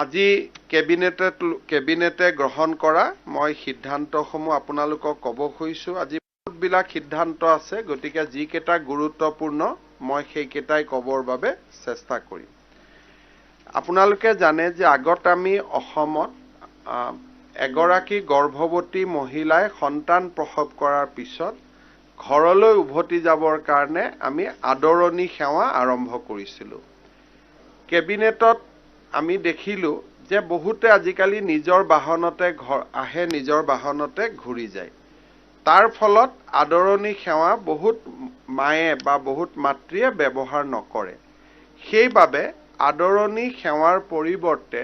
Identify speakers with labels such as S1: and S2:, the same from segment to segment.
S1: আজি কেবিনেটে গ্ৰহণ কৰা মই সিদ্ধান্তসমূহ আপোনালোকক ক'ব খুজিছোঁ। আজি বহুতবিলাক সিদ্ধান্ত আছে, গতিকে যিকেইটা গুৰুত্বপূৰ্ণ মই সেইকেইটাই ক'বৰ বাবে চেষ্টা কৰিম। আপোনালোকে জানে যে আগত আমি অসমত এগৰাকী গৰ্ভৱতী মহিলাই সন্তান প্ৰসৱ কৰাৰ পিছত ঘৰলৈ উভতি যাবৰ কাৰণে আমি আদৰণি সেৱা আৰম্ভ কৰিছিলোঁ। কেবিনেটত আমি দেখিলোঁ যে বহুতে আজিকালি নিজৰ বাহনতে আহে, নিজৰ বাহনতে ঘূৰি যায়। তাৰ ফলত আদৰণি সেৱা বহুত মায়ে বা বহুত মাতৃয়ে ব্যৱহাৰ নকৰে। সেইবাবে আদৰণি সেৱাৰ পৰিৱৰ্তে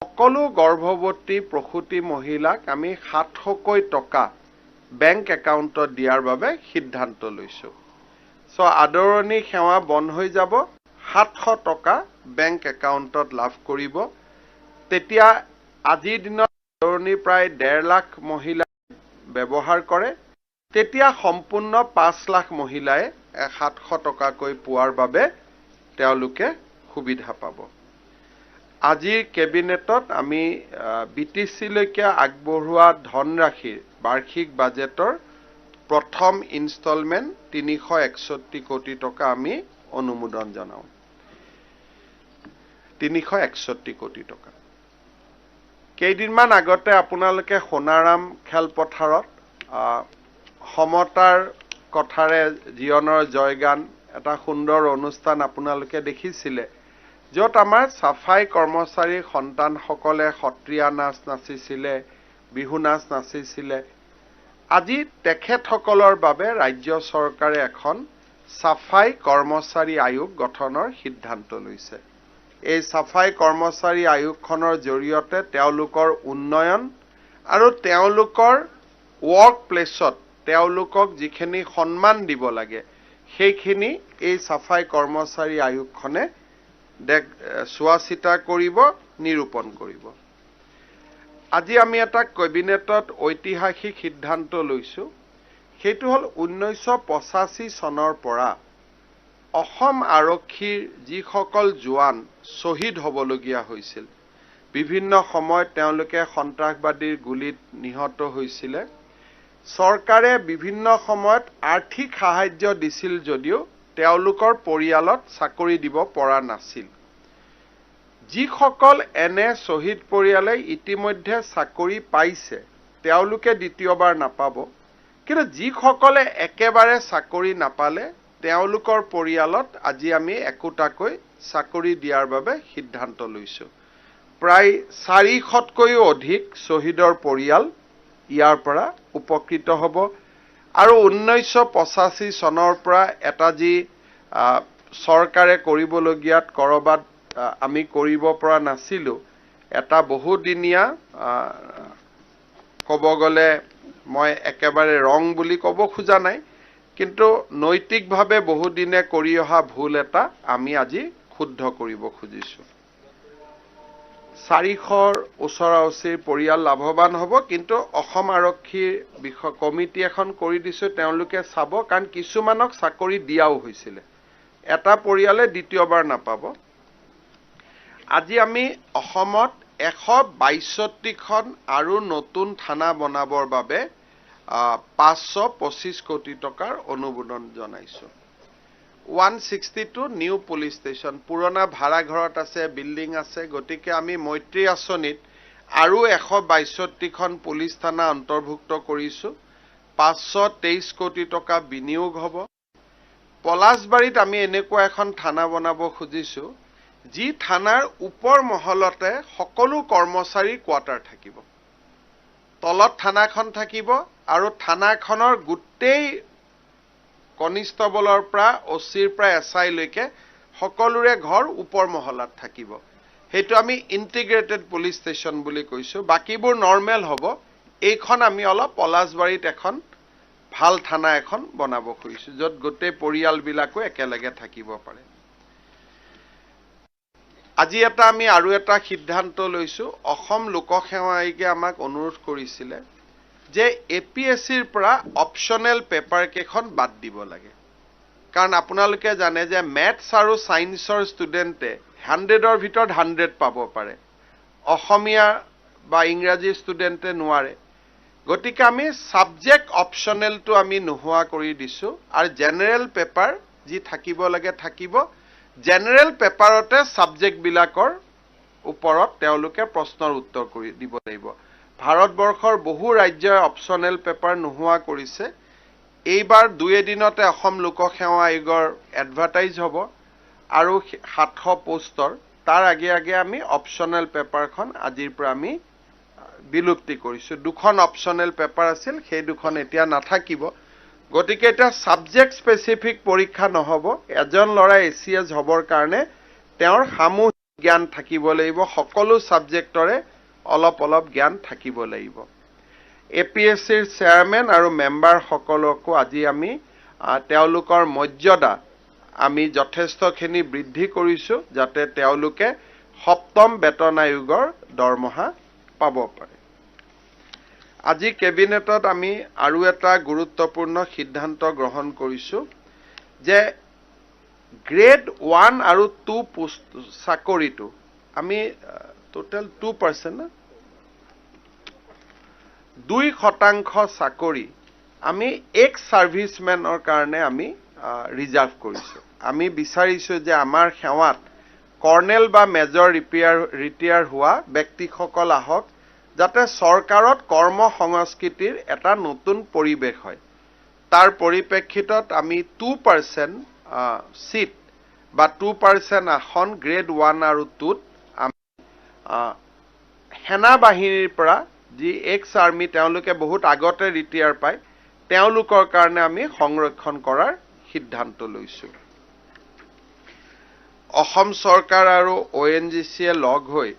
S1: সকলো গৰ্ভৱতী প্ৰসূতি মহিলাক আমি 700কৈ টকা বেংক একাউণ্টত দিয়াৰ বাবে সিদ্ধান্ত লৈছোঁ। আদৰণি সেৱা বন্ধ হৈ যাব, 700 টকা বেংক একাউণ্টত লাভ কৰিব। তেতিয়া আজিৰ দিনত আদৰণি প্ৰায় 1.5 লাখ মহিলাই ব্যৱহাৰ কৰে। তেতিয়া সম্পূৰ্ণ 5 লাখ মহিলাই 700 টকাকৈ পোৱাৰ বাবে তেওঁলোকে সুবিধা পাব। আজিৰ কেবিনেটত আমি BTCলৈকে আগবঢ়োৱা ধনৰাশিৰ বাৰ্ষিক বাজেটৰ প্ৰথম ইনষ্টলমেণ্ট 361 কোটি টকা আমি অনুমোদন জনাওঁ। 361 কোটি টকা। কেইদিনমান আগতে আপোনালোকে সোণাৰাম খেলপথাৰত সমতাৰ কথাৰে জীৱনৰ জয়গান এটা সুন্দৰ অনুষ্ঠান আপোনালোকে দেখিছিলে, য'ত আমাৰ চাফাই কৰ্মচাৰী সন্তানসকলে সত্ৰীয়া নাচ নাচিছিলে, বিহু নাচ নাচিছিলে। আজি তেখেতসকলৰ বাবে ৰাজ্য চৰকাৰে এখন চাফাই কৰ্মচাৰী আয়োগ গঠনৰ সিদ্ধান্ত লৈছে। এই চাফাই কৰ্মচাৰী আয়োগখনৰ জৰিয়তে তেওঁলোকৰ উন্নয়ন আৰু তেওঁলোকৰ ৱৰ্ক প্লেছত তেওঁলোকক যিখিনি সন্মান দিব লাগে সেইখিনি এই চাফাই কৰ্মচাৰী আয়োগখনে চোৱা চিতা কৰিব, নিৰূপণ কৰিব। আজি আমি এটা কেবিনেটত ঐতিহাসিক সিদ্ধান্ত লৈছোঁ। সেইটো হ'ল 1985 চনৰ পৰা অসম আৰক্ষীৰ যিসকল জোৱান শ্বহীদ হ'বলগীয়া হৈছিল, বিভিন্ন সময়ত তেওঁলোকে সন্ত্ৰাসবাদীৰ গুলীত নিহত হৈছিলে, চৰকাৰে বিভিন্ন সময়ত আৰ্থিক সাহায্য দিছিল যদিও তেওঁলোকৰ পৰিয়ালত চাকৰি দিব পৰা নাছিল। যিসকল এনে শ্বহীদ পৰিয়ালে ইতিমধ্যে চাকৰি পাইছে তেওঁলোকে দ্বিতীয়বাৰ নাপাব, কিন্তু যিসকলে একেবাৰে চাকৰি নাপালে তেওঁলোকৰ পৰিয়ালত আজি আমি একোটাকৈ চাকৰি দিয়াৰ বাবে সিদ্ধান্ত লৈছোঁ। প্ৰায় 400তকৈও অধিক শ্বহীদৰ পৰিয়াল ইয়াৰ পৰা উপকৃত হ'ব। আৰু 1985 চনৰ পৰা এটা যি চৰকাৰে কৰিবলগীয়াত ক'ৰবাত আমি কৰিব পৰা নাছিলোঁ, এটা বহুদিনীয়া ক'ব গ'লে মই একেবাৰে ৰং বুলি ক'ব খোজা নাই, কিন্তু নৈতিকভাৱে বহুদিনে কৰি অহা ভুল এটা আমি আজি শুদ্ধ কৰিব খুজিছোঁ। 400ৰ ওচৰা-ওচৰি পৰিয়াল লাভৱান হ'ব, কিন্তু অসম আৰক্ষীৰ কমিটি এখন কৰি দিছোঁ, তেওঁলোকে চাব, কাৰণ কিছুমানক চাকৰি দিয়াও হৈছিলে। এটা পৰিয়ালে দ্বিতীয়বাৰ নাপাব। আজি আমি অসমত 162খন আৰু নতুন থানা বনাবৰ বাবে 525 কোটি টকাৰ অনুমোদন জনাইছোঁ। 162 নিউ পুলিচ ষ্টেচন, পুৰণা ভাড়াঘৰত আছে, বিল্ডিং আছে, গতিকে আমি মৈত্ৰী আঁচনিত আৰু 162খন পুলিচ থানা অন্তৰ্ভুক্ত কৰিছোঁ। 523 কোটি টকা বিনিয়োগ হ'ব। পলাশবাৰীত আমি এনেকুৱা এখন থানা বনাব খুজিছোঁ, যি থানাৰ ওপৰ মহলতে সকলো কৰ্মচাৰীৰ কোৱাৰ্টাৰ থাকিব, তলত থানাখন থাকিব, আৰু থানাখনৰ গোটেই কনিষ্টবলৰ পৰা OCৰ পৰা SI লৈকে সকলোৰে ঘৰ ওপৰ মহলাত থাকিব। সেইটো আমি ইণ্টিগ্ৰেটেড পুলিচ ষ্টেচন বুলি কৈছোঁ। বাকীবোৰ নৰ্মেল হ'ব। এইখন আমি অলপ পলাশবাৰীত এখন ভাল থানা এখন বনাব খুজিছোঁ, য'ত গোটেই পৰিয়ালবিলাকো একেলগে থাকিব পাৰে। আজি আমি আৰু এটা সিদ্ধান্ত লৈছোঁ। অসম লোকসেৱা আয়োগে আমাক অনুৰোধ কৰিছিলে যে APSCৰ পৰা অপশ্যনেল পেপাৰ কেইখন বাদ দিব লাগে, কাৰণ আপোনালোকে জানে যে মেথছ আৰু ছায়েন্সৰ ষ্টুডেণ্টে 100ৰ ভিতৰত 100 পাব পাৰে অসমীয়া বা ইংৰাজী ষ্টুডেণ্টে নোৱাৰে গতিকে আমি সাবজেক্ট অপচনেলটো আমি নোহোৱা কৰি দিছো আৰু জেনাৰেল পেপাৰ যি থাকিব লাগে থাকিব জেনাৰেল পেপাৰতে সাবজেক্ট বিলাকৰ ওপৰত তেওঁলোকে প্ৰশ্নৰ উত্তৰ কৰি দিব লাগিব ভাৰতবৰ্ষৰ বহু ৰাজ্যই অপচনেল পেপাৰ নোহোৱা কৰিছে এইবাৰ 2 দিনতে অসম লোকসেৱা আয়োগৰ এডভাৰটাইজ হ'ব আৰু 700 পোষ্টৰ তাৰ আগে আগে আমি অপচনেল পেপাৰখন আজিৰ পৰা আমি বিলুপ্তি কৰিছো দুখন অপচনেল পেপাৰ আছিল সেই দুখন এতিয়া নাথাকিব গতিকে এটা সাবজেক্ট স্পেসিফিক পৰীক্ষা নহব এজন লৰা এসিএস হবৰ কাৰণে তেওঁৰ সামূহিক জ্ঞান থাকিব লাগিব সকলো সাবজেক্টৰে অলপ অলপ জ্ঞান থাকিব লাগিব এপিএসসিৰ চেয়াৰম্যান আৰু মেম্বাৰ সকলকো আজি আমি তেওঁলোকৰ মৰ্যাদা আমি যথেষ্টখিনি বৃদ্ধি কৰিছো যাতে তেওঁলোকে সপ্তম বেতন আয়োগৰ দৰমহা পাব পাৰে আজি কেবিনেটত আমি আৰু এটা গুৰুত্বপূৰ্ণ সিদ্ধান্ত গ্ৰহণ কৰিছো যে গ্ৰেড 1 আৰু 2 চাকৰিটো আমি টোটাল 2% না 2% চাকৰি আমি এক্স সাৰ্ভিসমেনৰ কাৰণে আমি ৰিজাৰ্ভ কৰিছো আমি বিচাৰিছো যে আমাৰ সেৱাত কৰ্নেল বা মেজৰ ৰিটায়াৰ হোৱা ব্যক্তিসকল আহক যাতে চৰকাৰত কৰ্ম সংস্কৃতিৰ এটা নতুন পৰিবেশ হয় তাৰ পৰিপ্ৰেক্ষিতত আমি 2% সিট বা 2% আসন গ্ৰেড 1 আৰু 2 আমি সেনা বাহিনীৰ পৰা যি এক্স আৰ্মি তেওঁলোকে বহুত আগতে ৰিটায়াৰ পায় তেওঁলোকৰ কাৰণে আমি সংৰক্ষণ কৰাৰ সিদ্ধান্ত লৈছো অসম চৰকাৰ আৰু ONGC লগ হৈ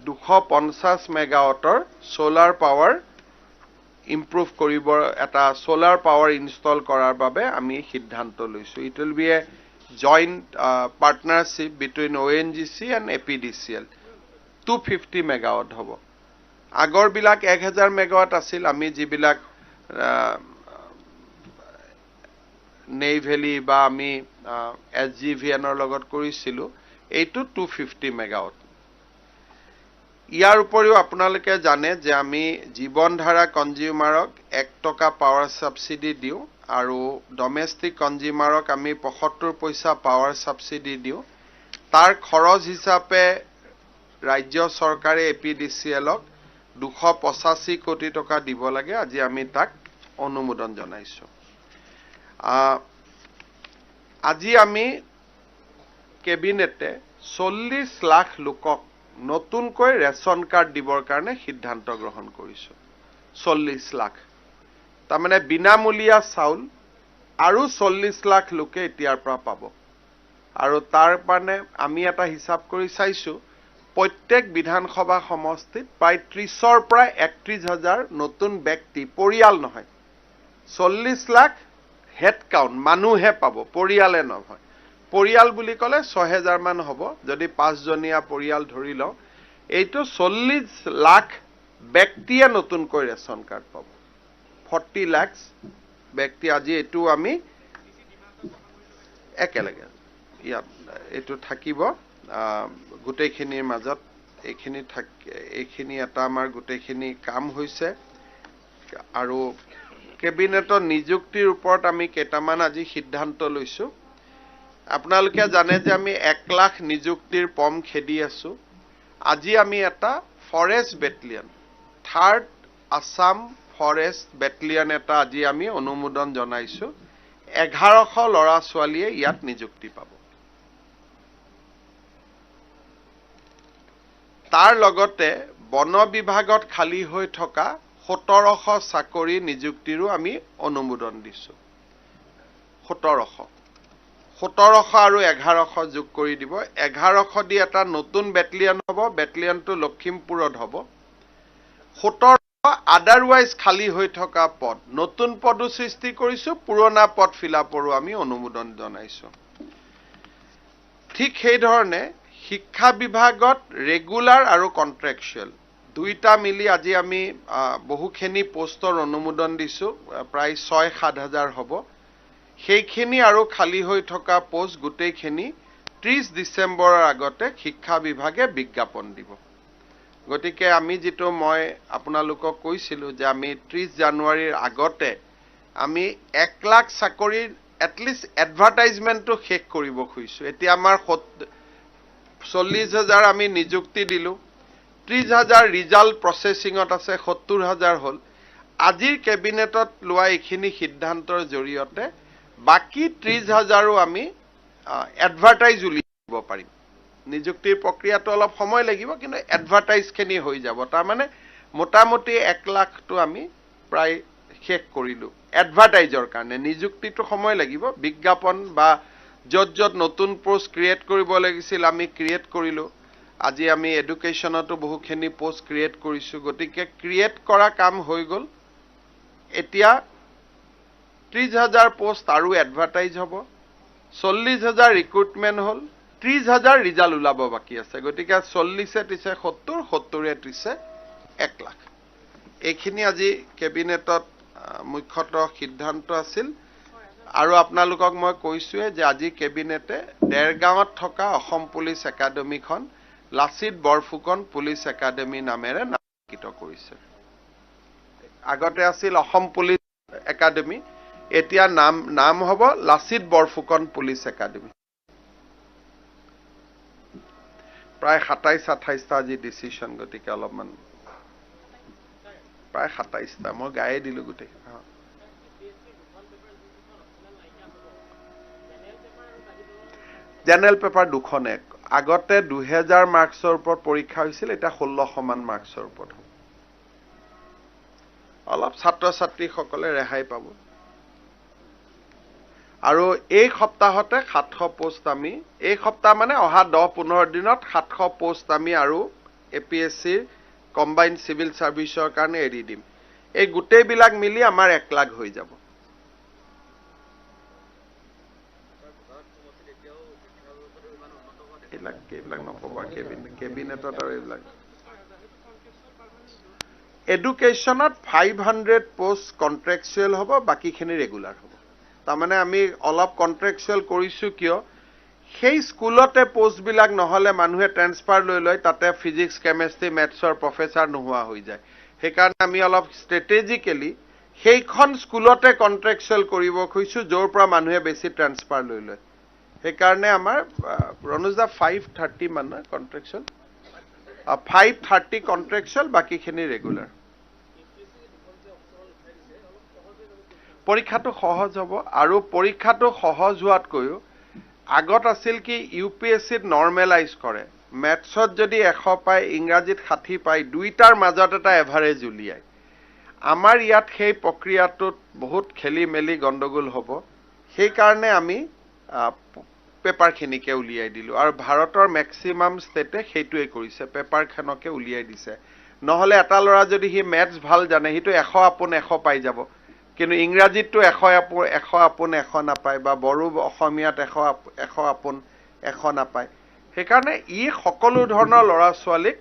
S1: 250 মেগাৱাটৰ সোলাৰ পাৱাৰ ইমপ্ৰুভ কৰিব এটা সোলাৰ পাৱাৰ ইনষ্টল কৰাৰ বাবে আমি সিদ্ধান্ত লৈছো it will B A joint partnership between ONGC and APDCL 250 megawatt হ'ব আগৰ বিলাক 1000 মেগাৱাট আছিল আমি যিবিলাক নেইভেলি বা আমি SGVNৰ লগত কৰিছিলো এইটো 250 মেগাৱাট ইয়াৰ উপৰিও আপোনালোকে জানে যে আমি জীৱনধাৰা কনজিউমাৰক 1 টকা পাৱাৰ সাবসিডি দিও আৰু ডমেষ্টিক কনজিউমাৰক আমি 75 পইচা পাৱাৰ সাবসিডি দিও তাৰ খৰচ হিচাপে ৰাজ্য চৰকাৰে APDCLক 285 কোটি টকা দিব লাগে আজি আমি তাক অনুমোদন জনাইছো আজি আমি কেবিনেটে 40 লাখ লোকক নতুনকৈ ৰেশন কাৰ্ড দিবৰ কাৰণে সিদ্ধান্ত গ্ৰহণ কৰিছো 40 লাখ তাৰ মানে বিনামূলীয়া চাউল আৰু 40 লাখ লোকে এতিয়াৰ পৰা পাব আৰু তাৰ মানে আমি এটা হিসাব কৰি চাইছো প্ৰত্যেক বিধানসভা সমষ্টিত প্ৰায় 30ৰ পৰা 31,000 নতুন ব্যক্তি পৰিয়াল নহয় 40 লাখ হেড কাউন্ট মানুহে পাব পৰিয়ালে নহয় পৰিয়াল বুলি কলে 6000 মান হ'ব যদি 5 জনীয়া পৰিয়াল ধৰি লও এইটো 40 লাখ ব্যক্তিয়ে নতুনকৈ ৰেশন কাৰ্ড পাব 40 লাখ ব্যক্তি আজি এটো আমি একেলগে ইয়াত এটো থাকিব গুটেখিনিৰ মাজত এইখিনি এটা আমাৰ গুটেখিনি কাম হৈছে আৰু কেবিনেটৰ নিযুক্তিৰ ওপৰত আমি কেইটামান আজি সিদ্ধান্ত লৈছো আপোনালোকে জানে যে আমি 1 লাখ নিযুক্তিৰ পম খেদি আছো আজি আমি এটা forest battalion 3rd Assam forest battalion এটা আজি আমি অনুমোদন জনাইছো 1100 লৰা ছোৱালীয়ে ইয়াত নিযুক্তি পাব তাৰ লগতে বন বিভাগত খালী হৈ থকা 1700 চাকৰি নিযুক্তিৰো আমি অনুমোদন দিছো 1700 আৰু 1100 যোগ কৰি দিব 1100 দি এটা নতুন বেটেলিয়ন হ'ব বেটেলিয়নটো লখিমপুৰত হ'ব 1700 আদাৰৱাইজ খালী হৈ থকা পদ নতুন পদো সৃষ্টি কৰিছো পুৰণা পদ ফিলাপৰো আমি অনুমোদন জনাইছো ঠিক সেই ধৰণে শিক্ষা বিভাগত ৰেগুলাৰ আৰু কন্ট্ৰাকচুৱেল দুইটা মিলি আজি আমি বহুখিনি পোষ্টৰ অনুমোদন দিছো প্ৰায় 6-7 হাজাৰ হ'ব সেইখিনি আৰু খালী হৈ থকা পোষ্ট গুটেইখিনি 30 ডিসেম্বৰৰ আগতে শিক্ষা বিভাগে বিজ্ঞাপন দিব গতিকে আমি যেটো মই আপোনালোকক কৈছিলো যে আমি 30 জানুৱাৰীৰ আগতে আমি 1 লাখ চাকৰি এটলিষ্ট এডভাৰটাইজমেন্টটো শেষ কৰিব খুজিছো এতিয়া আমাৰ 40,000 আমি নিযুক্তি দিলো 30,000 ৰিজাল্ট প্ৰসেসিংত আছে 70,000 হল আজিৰ কেবিনেটত লোৱা এইখিনি সিদ্ধান্তৰ জৰিয়তে বাকি 30,000ও আমি এডভাৰটাইজ উলিয়াব পাৰিম নিযুক্তিৰ প্ৰক্ৰিয়াটো অলপ সময় লাগিব কিন্তু এডভাৰটাইজ খিনি হৈ যাব তাৰ মানে মোটামুটি 1 লাখটো আমি প্ৰায় শেষ কৰিলো এডভাৰটাইজৰ কাৰণে নিযুক্তিটো সময় লাগিব বিজ্ঞাপন বা যত নতুন পোষ্ট ক্ৰিয়েট কৰিব লাগিছিল আমি ক্ৰিয়েট কৰিলো আজি আমি এডুকেশনতো বহুখিনি পোষ্ট ক্ৰিয়েট কৰিছো গতিকে ক্ৰিয়েট কৰা কাম হৈ গল এতিয়া 30,000 পোষ্ট আৰু এডভাৰটাইজ হ'ব 40,000 ৰিক্ৰুটমেন্ট হল 30,000 ৰিজাল্ট ওলাব বাকি আছে গতিকে 40 30 70 70 30 1 লাখ এইখিনি আজি কেবিনেটত মুখ্যতঃ সিদ্ধান্ত আছিল আৰু আপোনালোকক মই কৈছোৱে যে আজি কেবিনেটে দেৰগাঁৱত থকা অসম পুলিচ একাডেমীখন লাচিত বৰফুকন পুলিচ একাডেমী নামেৰে নামকৃত কৰিছে আগতে আছিল অসম পুলিচ একাডেমী এতিয়া নাম হ'ব লাচিত বৰফুকন পুলিচ একাডেমী প্ৰায় 27-28টা আজি ডিসিশন গতিকে অলপমান প্ৰায় 27টা মই গায়ে দিলো গুটেই জেনেৰেল পেপাৰ দুখনে আগতে 2000 মাৰ্কছৰ ওপৰত পৰীক্ষা হৈছিল এটা 1600 মান মাৰ্কছৰ ওপৰত অলপ ছাত্ৰ ছাত্ৰী সকলে ৰেহাই পাব আৰু এই সপ্তাহতে 700 পোষ্ট আমি এই সপ্তাহ মানে অহা 10-15 দিনত 700 পোষ্ট আমি আৰু এপিএসসিৰ কম্বাইন্ড সিভিল সাৰ্ভিসৰ কাৰণে এৰি দিম এই গুটেই বিলাক মিলি আমাৰ 1 লাখ হৈ যাব এইবিলাক নকবা কেবিনেটত আৰু এইবিলাক এডুকেশনত 500 পোষ্ট কন্ট্ৰাকচুৱেল হ'ব বাকিখিনি ৰেগুলাৰ হ'ব তাৰমানে আমি অলপ কন্ট্ৰাকচুৱেল কৰিছো কিয় সেই স্কুলতে পোষ্ট বিলাক নহলে মানুহে ট্ৰান্সফাৰ লৈ লয় তাতে ফিজিক্স কেমিষ্ট্ৰি মেথছৰ প্ৰফেসৰ নোহোৱা হৈ যায় সেইকাৰণে আমি অলপ ষ্ট্ৰেটেজিক্যালি সেইখন স্কুলতে কন্ট্ৰাকচুৱেল কৰিব খুজিছো যৰ পৰা মানুহে বেছি ট্ৰান্সফাৰ লৈ লয় সেইকাৰণে আমাৰ ৰনুজা 530 মান কন্ট্ৰাকচুৱেল 530 কন্ট্ৰাকচুৱেল বাকিখিনি ৰেগুলাৰ পৰীক্ষাটো সহজ হ'ব আৰু পৰীক্ষাটো সহজ হোৱাতকৈ আগত আছিল কি ইউপিএসসিত নৰমেলাইজ কৰে ম্যাথছত যদি 100 পায় ইংৰাজীত 60 পায় দুইটাৰ মাজত এটা এভাৰেজ উলিয়ায় আমাৰ ইয়াত সেই প্ৰক্ৰিয়াটোত বহুত খেলি মেলি গণ্ডগোল হ'ব সেই কাৰণে আমি পেপাৰখিনিকে উলিয়াই দিলো আৰু ভাৰতৰ ম্যাক্সিমাম ষ্টেটে সেইটোৱে কৰিছে পেপাৰখনকে উলিয়াই দিছে নহলে এটা লৰা যদি হি ম্যাথছ ভাল জানে হিটো 100 আপোন 100 পাই যাব কিন্তু ইংৰাজীতটো 100 আপোন 100 নাপায় বা বড়ো অসমীয়াত 100 আপোন 100 নাপায় সেইকাৰণে ই সকলো ধৰণৰ লৰা ছোৱালীক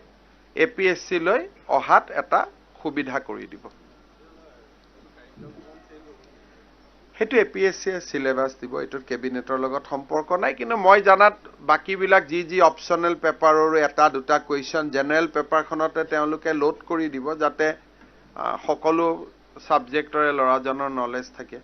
S1: এপিএসসি লৈ অহাত এটা সুবিধা কৰি দিব হেতু এপিএসসি সিলেবাস দিব এটো কেবিনেটৰ লগত সম্পৰ্ক নাই কিন্তু মই জানাত বাকি বিলাক যি অপচনেল পেপাৰৰ এটা দুটা কোৱেশ্চন জেনেৰেল পেপাৰখনতে তেওঁলোকে লোড কৰি দিব যাতে সকলো সাবজেক্টৰে লৰাজনৰ নলেজ থাকে